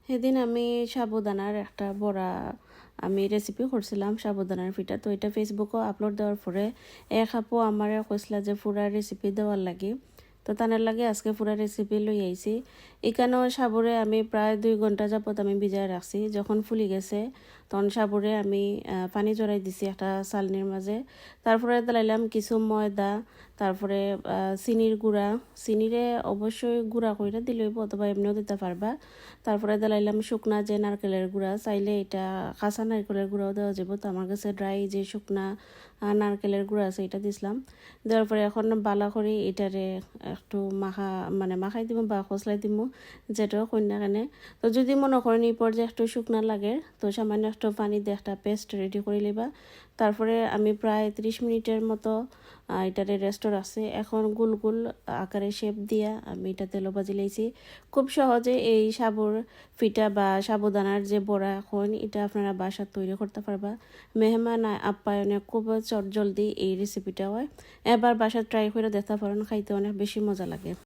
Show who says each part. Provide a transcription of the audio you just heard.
Speaker 1: সেদিন আমি সাবুদানার একটা বড়া আমি রেসিপি করছিলাম সাবুদানার পিঠা। তো এটা ফেসবুকও আপলোড দেওয়ার পরে এক আপু আমার কইসলা যে পুরা রেসিপি দেওয়ার লাগে। তো তানের লাগে আজকে পুরা রেসিপি লই আইছি। এখানেও সাবুরে আমি প্রায় 2 ঘন্টা যাবত আমি ভিজায় রাখছি। যখন ফুলি গেছে তখন সাবুরে আমি পানি জড়াই দিছি একটা চালনির মাঝে। তারপরে দিলাম কিছু ময়দা, তারপরে চিনির গুঁড়া, চিনিরে অবশ্যই গুঁড়া করে দিলেইব অথবা এমনিও দিতে পারবা। তারপরে দিলাম শুকনা যে নারকেলের গুঁড়া, চাইলে এটা কাঁচা নারকেলের গুঁড়াও দেওয়া যাব। তো আমার কাছে ড্রাই যে শুকনা নারকেলের গুঁড়া আছে এটা দিছিলাম। দেওয়ার পরে এখন বালা করে এটারে একটু মাখাই দিব বা খসলাই দিব, যেটাও কন্যা কেনে। তো যদি মনে করেন এই পর্যায়ে একটু শুকনা লাগে তো সামান্য একটু পানি দিয়ে একটা পেস্ট রেডি করে লিবা। তারপরে আমি প্রায় 30 মিনিটের মতো এটারে রেস্ট রাখছি। এখন গোল গোল আকারে শেপ দিয়া আমি এটা তেল ভাজি লাইছি। খুব সহজে এই সাবুর পিঠা বা সাবুদানার যে বড়া এখন এটা আপনারা বাসায় তৈরি করতে পারবা। মেহমান আপ্যায়নে খুব চটজলদি এই রেসিপিটা হয়। এবার বাসায় ট্রাই করে দেখতে পারেন, খাইতে অনেক বেশি মজা লাগে।